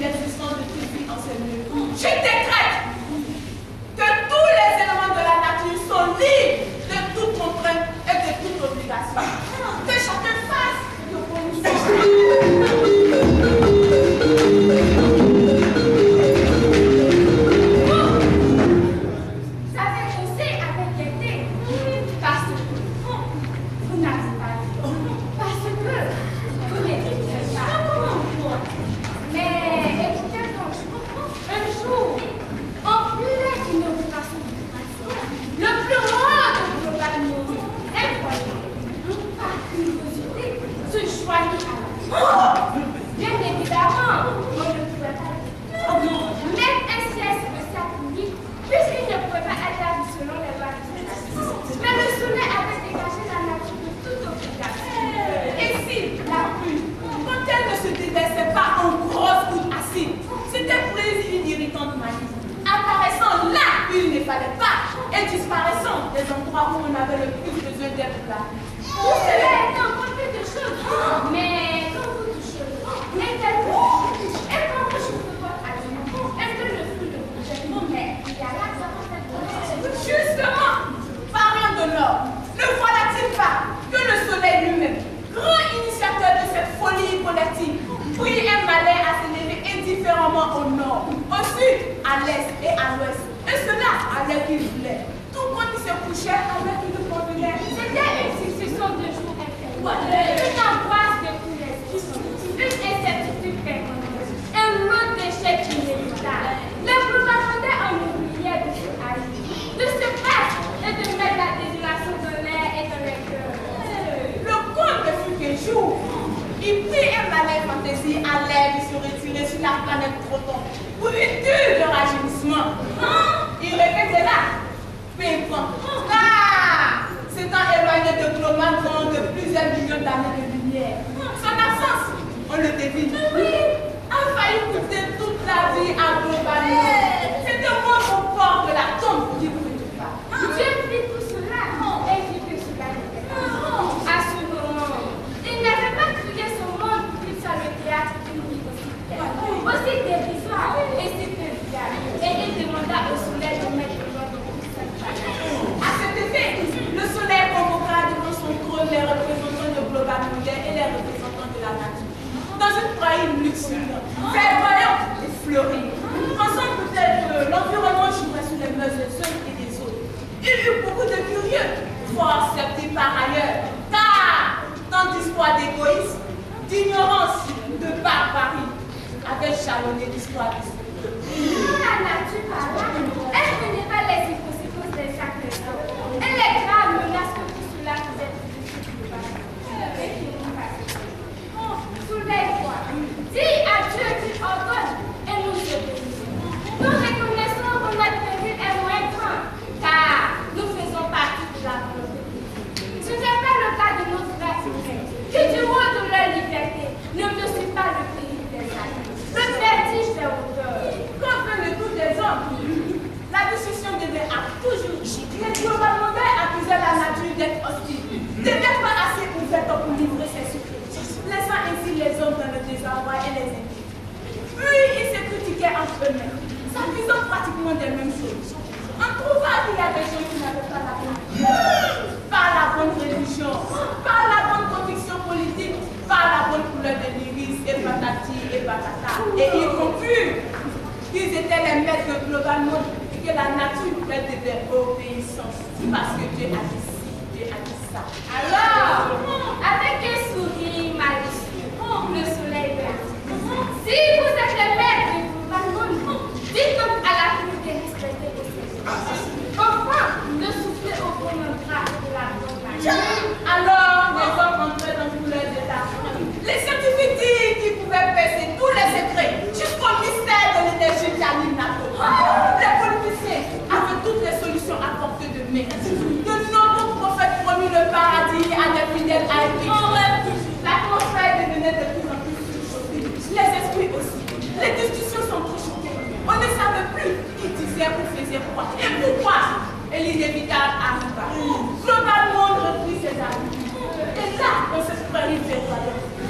l'existence de toute vie en ces lieux. Je décrète que tous les éléments de la nature sont libres de toute contrainte et de toute obligation. Que chacun fasse le bon usage.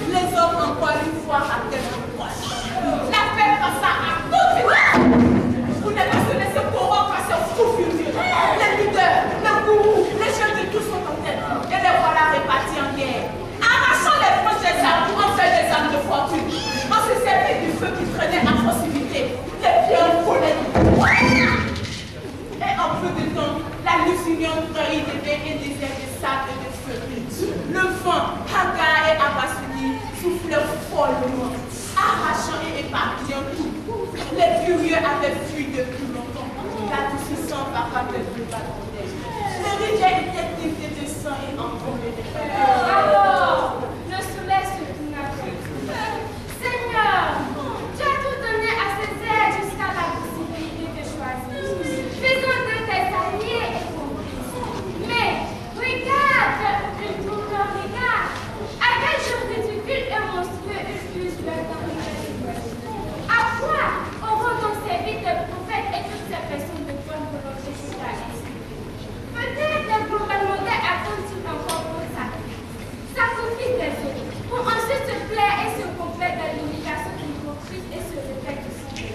Les hommes encore une fois à quel point la paix follement, arrachant et éparpillant tout. Les furieux avaient fui depuis longtemps. L'adoucissant papa de plus balançait. Les rivières étaient teintées de sang et encombrées de feuilles. Alors, le soleil se tourna vers nous. Seigneur, tu as tout donné à ces êtres jusqu'à la possibilité de choisir. Faisons de tes alliés et complices. Mais regarde, regarde, à quel jour ridicule et monstrueux excuse leur à quoi auront donc servi de prophètes et toutes ces personnes de bonne volonté judaïste? Peut-être le global modèle attend-il encore pour ça. Sacrifie des autres pour ensuite se plaire et se complaire de l'imitation hypocrite et se répète aussi.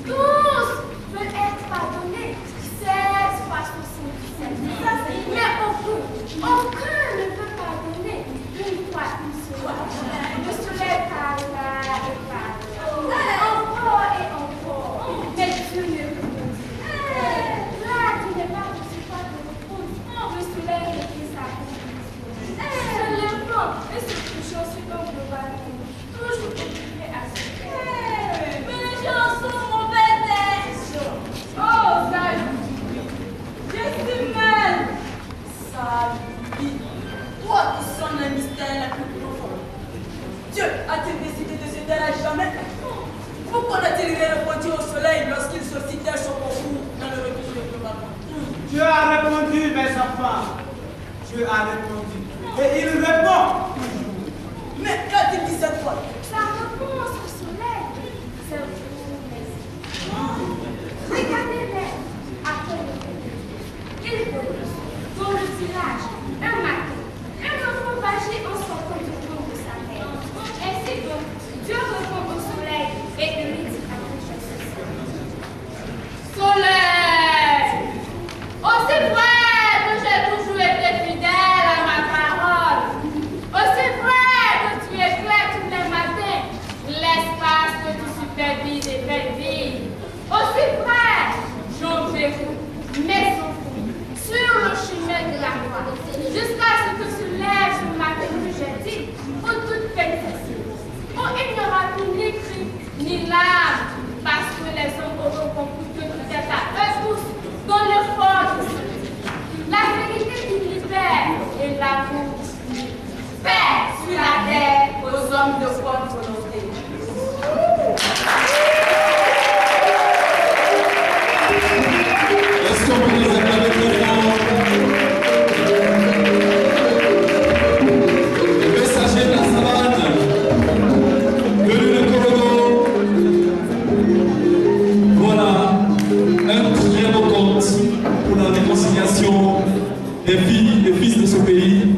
Tous veulent être pardonnés 16 fois 77. Mais aucun ne peut pardonner une fois une seule. Le soleil parla et parla. Encore et encore. Mais Dieu ne répondit. Là, tu n'es pas aussi fort de répondre. Le soleil reprit sa position. Se levant et se couchant sur le global, toujours occupé à se faire. Mais les gens sont mauvais. Oh, salut. Je suis mal. Salut. Toi qui sonnes le mystère le plus profond. Dieu a-t-il décidé de se taire à jamais? Pourquoi n'a-t-il répondu au soleil lorsqu'il sollicitait son concours dans le retour de global? Dieu a répondu, mes enfants. Dieu a répondu. Et il répond. Mais qu'a-t-il dit cette fois? Sa réponse au soleil, c'est vous. Regardez-les après le pays. Ils volent dans le village, un matin, un enfant bâgé en sortant du trône de sa mère. Ainsi donc, Dieu répond au soleil et il lui dit après ceci. Soleil! Aussi vrai que j'ai toujours été fidèle à ma parole, aussi vrai que tu éclaires tous les matins l'espace que tu supervises et fais vivre, aussi vrai, j'enverrai mes enfants sur le chemin de la croix, jusqu'à ce que se lève le matin que j'ai dit, où toute peine cesse, où il n'y aura plus ni cri, ni larmes, parce que les hommes auront compris que tout est à eux tous dans le fort du Saint. La vérité qui libère et l'amour paix sur la terre aux hommes de bonne volonté. Est-ce qu'on peut les acclamer très fort? Le messager de la savane, venu de Korogo. Voilà, un très beau conte pour la réconciliation des filles et fils de ce pays.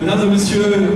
Mesdames et messieurs,